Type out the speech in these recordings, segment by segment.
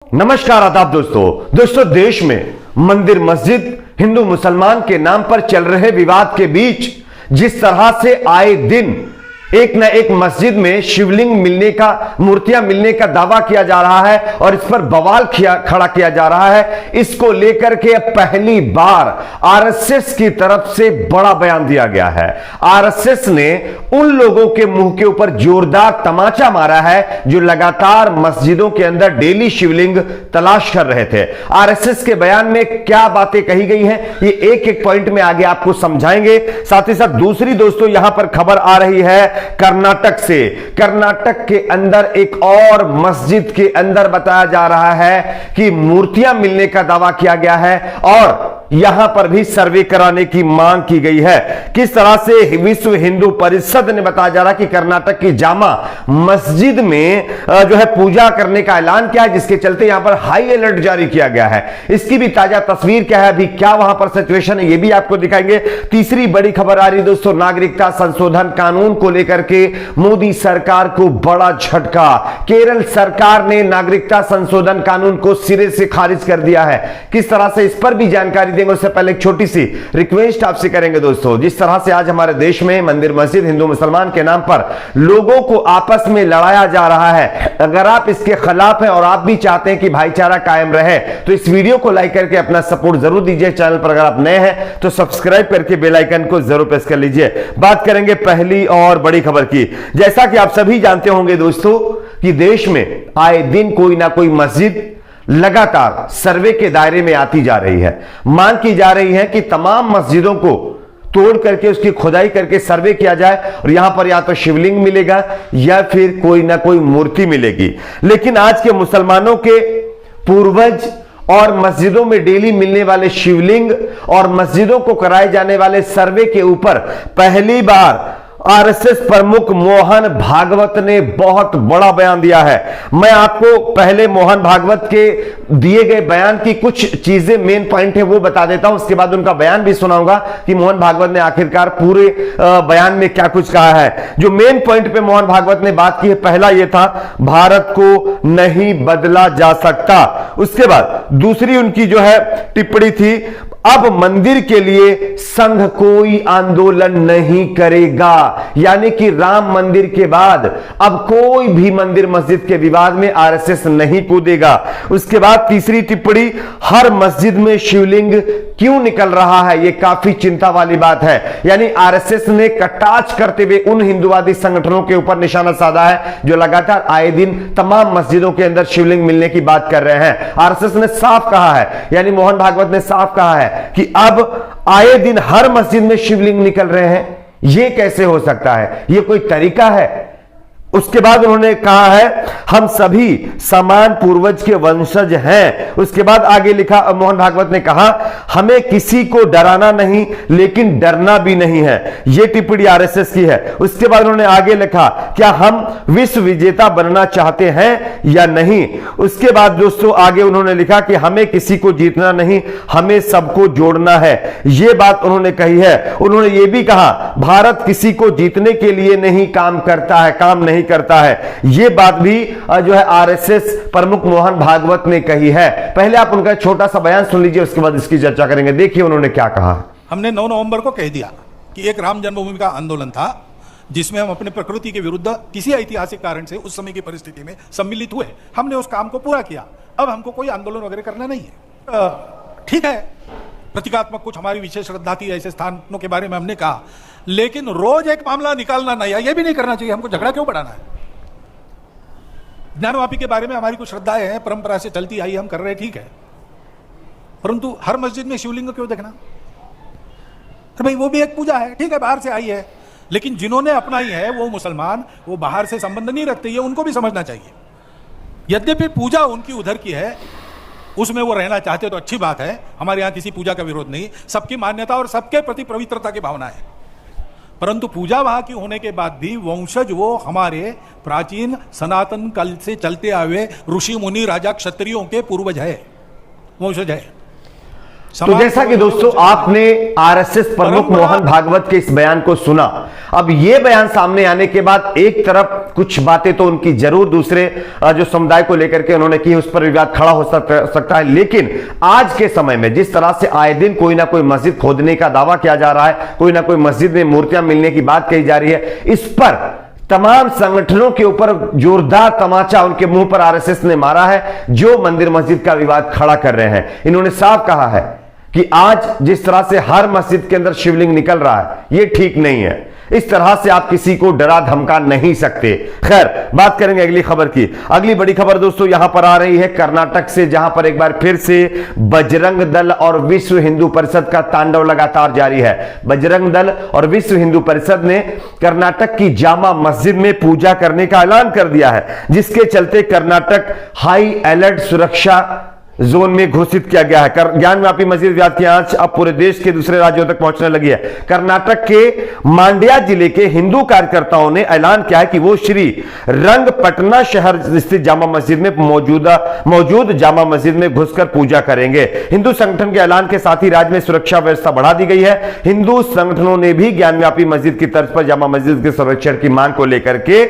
नमस्कार आदाब दोस्तों देश में मंदिर मस्जिद हिंदू मुसलमान के नाम पर चल रहे विवाद के बीच जिस तरह से आए दिन एक न एक मस्जिद में शिवलिंग मिलने का, मूर्तियां मिलने का दावा किया जा रहा है और इस पर बवाल खड़ा किया जा रहा है। इसको लेकर के पहली बार आरएसएस की तरफ से बड़ा बयान दिया गया है। आरएसएस ने उन लोगों के मुंह के ऊपर जोरदार तमाचा मारा है जो लगातार मस्जिदों के अंदर डेली शिवलिंग तलाश कर रहे थे। आरएसएस के बयान में क्या बातें कही गई हैं, ये एक एक पॉइंट में आगे आपको समझाएंगे। साथ ही साथ दूसरी दोस्तों यहां पर खबर आ रही है कर्नाटक से। कर्नाटक के अंदर एक और मस्जिद के अंदर बताया जा रहा है कि मूर्तियां मिलने का दावा किया गया है और यहां पर भी सर्वे कराने की मांग की गई है। किस तरह से विश्व हिंदू परिषद ने बताया जा रहा है कि कर्नाटक की जामा मस्जिद में जो है पूजा करने का ऐलान किया है, जिसके चलते यहां पर हाई अलर्ट जारी किया गया है। इसकी भी ताजा तस्वीर क्या है, अभी क्या वहां पर सिचुएशन है, ये भी आपको दिखाएंगे। तीसरी बड़ी खबर आ रही दोस्तों, नागरिकता संशोधन कानून को लेकर के मोदी सरकार को बड़ा झटका। केरल सरकार ने नागरिकता संशोधन कानून को सिरे से खारिज कर दिया है। किस तरह से, इस पर भी जानकारी देंगे। उससे पहले एक छोटी सी रिक्वेस्ट आपसे करेंगे दोस्तों, जिस तरह से आज हमारे देश में मंदिर मस्जिद हिंदू मुसलमान के नाम पर लोगों को आपस में लड़ाया जा रहा है, अगर आप इसके खिलाफ हैं और आप भी चाहते हैं कि भाईचारा कायम रहे तो इस वीडियो को लाइक करके अपना सपोर्ट जरूर दीजिए। चैनल पर अगर आप नए हैं तो सब्सक्राइब करके बेल आइकन को जरूर प्रेस कर लीजिए। बात करेंगे पहली और बड़ी खबर की। जैसा कि आप सभी जानते होंगे दोस्तों कि देश में आए दिन कोई ना कोई मस्जिद लगातार सर्वे के दायरे में आती जा रही है। मांग की जा रही है कि तमाम मस्जिदों को तोड़ करके उसकी खुदाई करके सर्वे किया जाए और यहां पर या तो शिवलिंग मिलेगा या फिर कोई ना कोई मूर्ति मिलेगी। लेकिन आज के मुसलमानों के पूर्वज और मस्जिदों में डेली मिलने वाले शिवलिंग और मस्जिदों को कराए जाने वाले सर्वे के ऊपर पहली बार आरएसएस प्रमुख मोहन भागवत ने बहुत बड़ा बयान दिया है। मैं आपको पहले मोहन भागवत के दिए गए बयान की कुछ चीजें, मेन पॉइंट है वो बता देता हूं, उसके बाद उनका बयान भी सुनाऊंगा कि मोहन भागवत ने आखिरकार पूरे बयान में क्या कुछ कहा है। जो मेन पॉइंट पे मोहन भागवत ने बात की है, पहला ये था भारत को नहीं बदला जा सकता। उसके बाद दूसरी उनकी जो है टिप्पणी थी, अब मंदिर के लिए संघ कोई आंदोलन नहीं करेगा, यानी कि राम मंदिर के बाद अब कोई भी मंदिर मस्जिद के विवाद में आरएसएस नहीं कूदेगा। उसके बाद तीसरी टिप्पणी, हर मस्जिद में शिवलिंग क्यों निकल रहा है, यह काफी चिंता वाली बात है। यानी आरएसएस ने कटाक्ष करते हुए उन हिंदुवादी संगठनों के ऊपर निशाना साधा है जो लगातार आए दिन तमाम मस्जिदों के अंदर शिवलिंग मिलने की बात कर रहे हैं। आरएसएस ने साफ कहा है, यानी मोहन भागवत ने साफ कहा है कि अब आए दिन हर मस्जिद में शिवलिंग निकल रहे हैं, यह कैसे हो सकता है, यह कोई तरीका है। उसके बाद उन्होंने कहा है हम सभी समान पूर्वज के वंशज हैं। उसके बाद आगे लिखा, मोहन भागवत ने कहा हमें किसी को डराना नहीं लेकिन डरना भी नहीं है। यह टिप्पणी आरएसएस की है। उसके बाद उन्होंने आगे लिखा, क्या हम विश्व विजेता बनना चाहते हैं या नहीं। उसके बाद दोस्तों आगे उन्होंने लिखा कि हमें किसी को जीतना नहीं, हमें सबको जोड़ना है। यह बात उन्होंने कही है। उन्होंने यह भी कहा भारत किसी को जीतने के लिए नहीं काम करता है, काम नहीं करता है। यह बात भी जो है आरएसएस प्रमुख मोहन भागवत ने कही है। पहले आप उनका छोटा सा बयान सुन लीजिए, उसके बाद इसकी चर्चा करेंगे। देखिए उन्होंने क्या कहा। हमने 9 नवंबर को कह दिया कि एक राम जन्मभूमि का आंदोलन था जिसमें हम अपने प्रकृति के विरुद्ध किसी ऐतिहासिक कारण से उस समय की परिस्थिति में सम्मिलित हुए। हमने उस काम को पूरा किया। अब हमको कोई आंदोलन वगैरह करना नहीं है। ठीक है, प्रतीकात्मक कुछ हमारी विशेष श्रद्धा थी, ऐसे स्थानों के बारे में हमने कहा, लेकिन रोज एक मामला निकालना नया, यह भी नहीं करना चाहिए। हमको झगड़ा क्यों बढ़ाना है। ज्ञानवापी के बारे में हमारी कुछ श्रद्धाएं हैं, परंपरा से चलती आई, हम कर रहे, ठीक है, परंतु हर मस्जिद में शिवलिंग क्यों देखना। तो भाई वो भी एक पूजा है, ठीक है, बाहर से आई है, लेकिन जिन्होंने अपनाई है वो मुसलमान, वो बाहर से संबंध नहीं रखते, ये उनको भी समझना चाहिए। यद्यपि पूजा उनकी उधर की है, उसमें वो रहना चाहते तो अच्छी बात है, हमारे यहाँ किसी पूजा का विरोध नहीं, सबकी मान्यता और सबके प्रति पवित्रता की भावना है। परंतु पूजा वहां की होने के बाद भी वंशज वो हमारे प्राचीन सनातन काल से चलते आए ऋषि मुनि राजा क्षत्रियों के पूर्वज है, वंशज है। तो जैसा कि दोस्तों आपने आरएसएस प्रमुख मोहन भागवत के इस बयान को सुना, अब यह बयान सामने आने के बाद एक तरफ कुछ बातें तो उनकी जरूर दूसरे जो समुदाय को लेकर के उन्होंने की, उस पर विवाद खड़ा हो सकता है, लेकिन आज के समय में जिस तरह से आए दिन कोई ना कोई मस्जिद खोदने का दावा किया जा रहा है, कोई ना कोई मस्जिद में मूर्तियां मिलने की बात कही जा रही है, इस पर तमाम संगठनों के ऊपर जोरदार तमाचा उनके मुंह पर आरएसएस ने मारा है, जो मंदिर मस्जिद का विवाद खड़ा कर रहे हैं। इन्होंने साफ कहा है कि आज जिस तरह से हर मस्जिद के अंदर शिवलिंग निकल रहा है, यह ठीक नहीं है। इस तरह से आप किसी को डरा धमका नहीं सकते। खैर, बात करेंगे अगली खबर की। अगली बड़ी खबर दोस्तों यहां पर आ रही है कर्नाटक से, जहां पर एक बार फिर से बजरंग दल और विश्व हिंदू परिषद का तांडव लगातार जारी है। बजरंग दल और विश्व हिंदू परिषद ने कर्नाटक की जामा मस्जिद में पूजा करने का ऐलान कर दिया है, जिसके चलते कर्नाटक हाई अलर्ट सुरक्षा जोन में घोषित किया गया है। ज्ञानव्यापी मस्जिद विवाद की आंच अब पूरे देश के दूसरे राज्यों तक पहुंचने लगी है। कर्नाटक के मांड्या जिले के हिंदू कार्यकर्ताओं ने ऐलान किया है कि वो श्री रंगपटना शहर स्थित जामा मस्जिद में मौजूद जामा मस्जिद में घुसकर पूजा करेंगे। हिंदू संगठन के ऐलान के साथ ही राज्य में सुरक्षा व्यवस्था बढ़ा दी गई है। हिंदू संगठनों ने भी ज्ञानव्यापी मस्जिद की तर्ज पर जामा मस्जिद के संरक्षण की मांग को लेकर के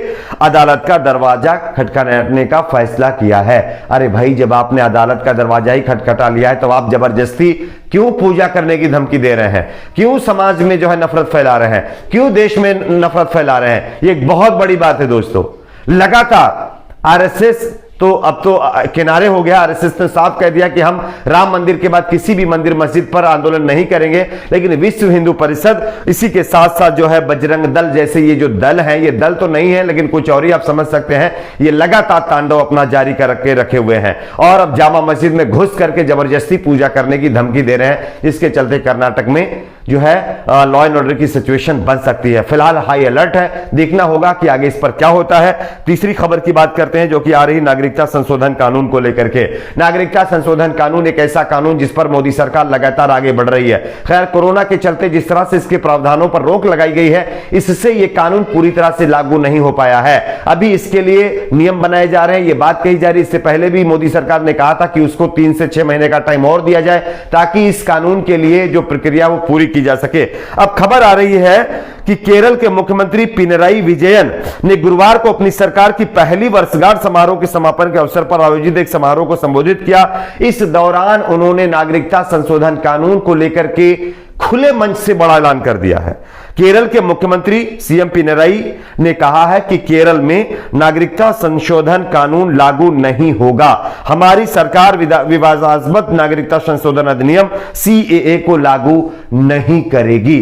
अदालत का दरवाजा खटखटाने का फैसला किया है। अरे भाई, जब आपने अदालत का दरवाजा ही खटखटा लिया है तो आप जबरदस्ती क्यों पूजा करने की धमकी दे रहे हैं? क्यों समाज में जो है नफरत फैला रहे हैं? क्यों देश में नफरत फैला रहे हैं? ये एक बहुत बड़ी बात है दोस्तों। लगातार आरएसएस तो अब तो किनारे हो गया। आरएसएस ने साफ कह दिया कि हम राम मंदिर के बाद किसी भी मंदिर मस्जिद पर आंदोलन नहीं करेंगे, लेकिन विश्व हिंदू परिषद, इसी के साथ साथ जो है बजरंग दल जैसे ये जो दल हैं, ये दल तो नहीं है लेकिन कुछ और ही आप समझ सकते हैं, ये लगातार तांडव अपना जारी करके रखे हुए हैं और अब जामा मस्जिद में घुस करके जबरदस्ती पूजा करने की धमकी दे रहे हैं, जिसके चलते कर्नाटक में जो है लॉ एंड ऑर्डर की सिचुएशन बन सकती है। फिलहाल हाई अलर्ट है, देखना होगा कि आगे इस पर क्या होता है। तीसरी खबर की बात करते हैं जो कि आ रही नागरिकता संशोधन कानून को लेकर के। नागरिकता संशोधन कानून एक ऐसा कानून जिस पर मोदी सरकार लगातार आगे बढ़ रही है। खैर, कोरोना के चलते जिस तरह से इसके प्रावधानों पर रोक लगाई गई है, इससे यह कानून पूरी तरह से लागू नहीं हो पाया है। अभी इसके लिए नियम बनाए जा रहे हैं, यह बात कही जा रही है। इससे पहले भी मोदी सरकार ने कहा था कि उसको 3 से 6 महीने का टाइम और दिया जाए ताकि इस कानून के लिए जो प्रक्रिया वो पूरी जा सके। अब खबर आ रही है कि केरल के मुख्यमंत्री पिनराई विजयन ने गुरुवार को अपनी सरकार की पहली वर्षगांठ समारोह के समापन के अवसर पर आयोजित एक समारोह को संबोधित किया। इस दौरान उन्होंने नागरिकता संशोधन कानून को लेकर के खुले मंच से बड़ा ऐलान कर दिया है। केरल के मुख्यमंत्री सीएम पिनराई ने कहा है कि केरल में नागरिकता संशोधन कानून लागू नहीं होगा। हमारी सरकार विवादास्पद नागरिकता संशोधन अधिनियम सीएए को लागू नहीं करेगी।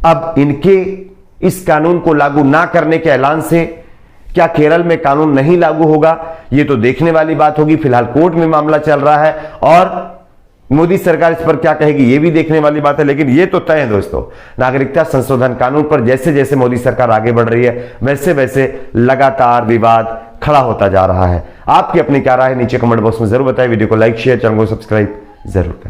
अब इनके इस कानून को लागू ना करने के ऐलान से क्या केरल में कानून नहीं लागू होगा, यह तो देखने वाली बात होगी। फिलहाल कोर्ट में मामला चल रहा है और मोदी सरकार इस पर क्या कहेगी ये भी देखने वाली बात है, लेकिन ये तो तय है दोस्तों, नागरिकता संशोधन कानून पर जैसे जैसे मोदी सरकार आगे बढ़ रही है वैसे वैसे लगातार विवाद खड़ा होता जा रहा है। आपकी अपनी क्या राय है नीचे कमेंट बॉक्स में जरूर बताएं। वीडियो को लाइक शेयर, चैनल को सब्सक्राइब जरूर करें।